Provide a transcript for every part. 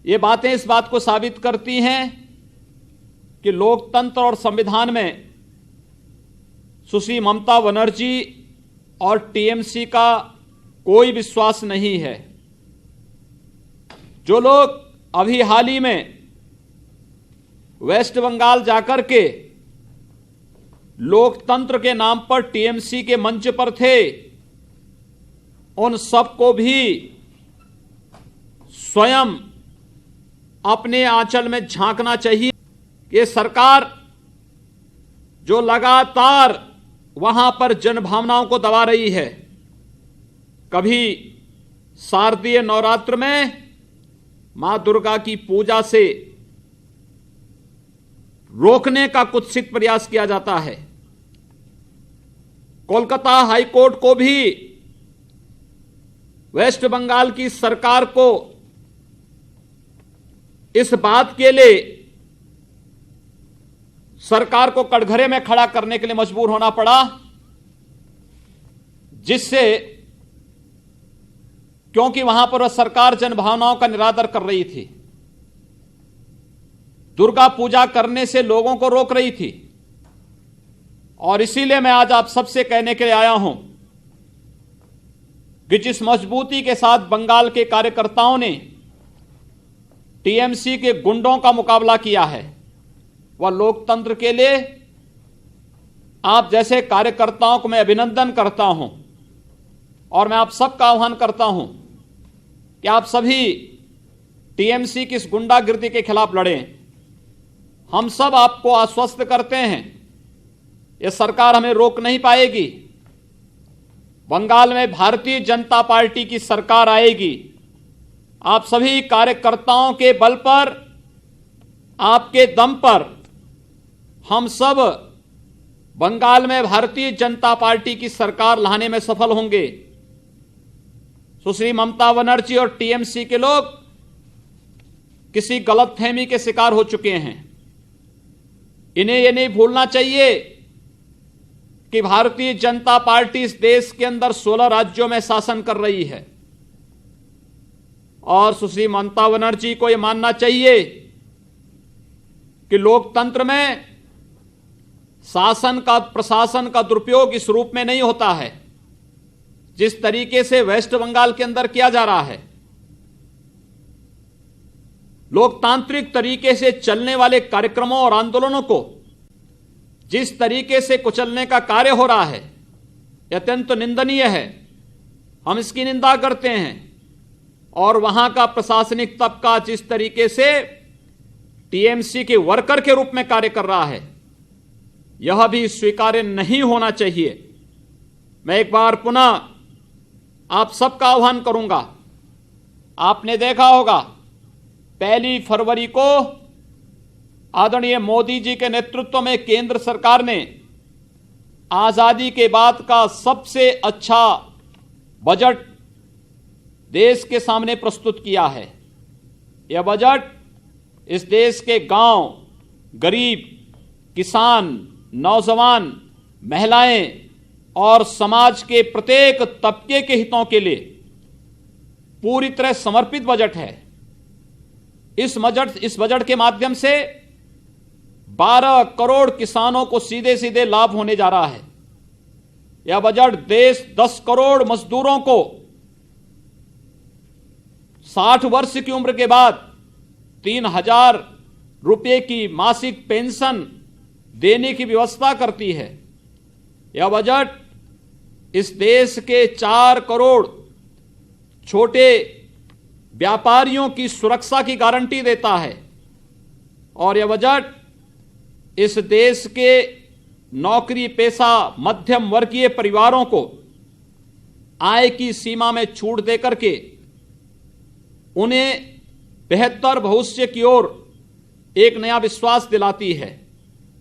ये बातें इस बात को साबित करती हैं कि लोकतंत्र और संविधान में सुश्री ममता बनर्जी और टीएमसी का कोई विश्वास नहीं है। जो लोग अभी हाल ही में वेस्ट बंगाल जाकर के लोकतंत्र के नाम पर टीएमसी के मंच पर थे, उन सबको भी स्वयं अपने आंचल में झांकना चाहिए कि सरकार जो लगातार वहां पर जनभावनाओं को दबा रही है, कभी शारदीय नवरात्र में मां दुर्गा की पूजा से रोकने का कुत्सित प्रयास किया जाता है। कोलकाता हाईकोर्ट को भी वेस्ट बंगाल की सरकार को इस बात के लिए सरकार को कटघरे में खड़ा करने के लिए मजबूर होना पड़ा, जिससे क्योंकि वहां पर वह सरकार जनभावनाओं का निरादर कर रही थी, दुर्गा पूजा करने से लोगों को रोक रही थी। और इसीलिए मैं आज आप सबसे कहने के लिए आया हूं कि जिस मजबूती के साथ बंगाल के कार्यकर्ताओं ने टीएमसी के गुंडों का मुकाबला किया है, वह लोकतंत्र के लिए आप जैसे कार्यकर्ताओं को मैं अभिनंदन करता हूं। और मैं आप सबका आह्वान करता हूं कि आप सभी टीएमसी की इस गुंडागिर्दी के खिलाफ लड़ें। हम सब आपको आश्वस्त करते हैं, यह सरकार हमें रोक नहीं पाएगी। बंगाल में भारतीय जनता पार्टी की सरकार आएगी। आप सभी कार्यकर्ताओं के बल पर, आपके दम पर हम सब बंगाल में भारतीय जनता पार्टी की सरकार लाने में सफल होंगे। सुश्री ममता बनर्जी और टीएमसी के लोग किसी गलतफहमी के शिकार हो चुके हैं। इन्हें यह नहीं भूलना चाहिए कि भारतीय जनता पार्टी इस देश के अंदर 16 राज्यों में शासन कर रही है और सुश्री ममता बनर्जी को यह मानना चाहिए कि लोकतंत्र में शासन का, प्रशासन का दुरुपयोग इस रूप में नहीं होता है जिस तरीके से वेस्ट बंगाल के अंदर किया जा रहा है। लोकतांत्रिक तरीके से चलने वाले कार्यक्रमों और आंदोलनों को जिस तरीके से कुचलने का कार्य हो रहा है, यह अत्यंत निंदनीय है। हम इसकी निंदा करते हैं। और वहां का प्रशासनिक तबका जिस तरीके से टीएमसी के वर्कर के रूप में कार्य कर रहा है, यह भी स्वीकार्य नहीं होना चाहिए। मैं एक बार पुनः आप सबका आह्वान करूंगा। आपने देखा होगा 1 फरवरी को आदरणीय मोदी जी के नेतृत्व में केंद्र सरकार ने आजादी के बाद का सबसे अच्छा बजट देश के सामने प्रस्तुत किया है। यह बजट इस देश के गांव, गरीब, किसान, नौजवान, महिलाएं और समाज के प्रत्येक तबके के हितों के लिए पूरी तरह समर्पित बजट है। इस बजट के माध्यम से 12 करोड़ किसानों को सीधे सीधे लाभ होने जा रहा है। यह बजट देश 10 करोड़ मजदूरों को 60 वर्ष की उम्र के बाद 3,000 रुपये की मासिक पेंशन देने की व्यवस्था करती है। यह बजट इस देश के 4 करोड़ छोटे व्यापारियों की सुरक्षा की गारंटी देता है। और यह बजट इस देश के नौकरी पेशा मध्यम वर्गीय परिवारों को आय की सीमा में छूट देकर के उन्हें बेहतर भविष्य की ओर एक नया विश्वास दिलाती है।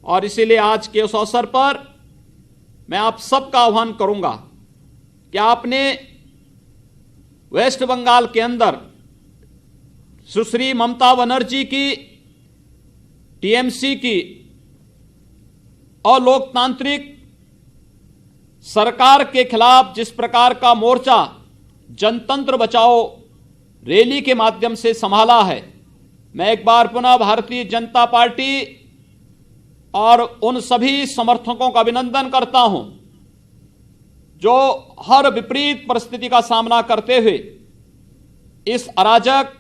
और इसीलिए आज के उस अवसर पर मैं आप सबका आह्वान करूंगा कि आपने वेस्ट बंगाल के अंदर सुश्री ममता बनर्जी की, टीएमसी की और लोकतांत्रिक सरकार के खिलाफ जिस प्रकार का मोर्चा जनतंत्र बचाओ रैली के माध्यम से संभाला है, मैं एक बार पुनः भारतीय जनता पार्टी और उन सभी समर्थकों का अभिनंदन करता हूं जो हर विपरीत परिस्थिति का सामना करते हुए इस अराजक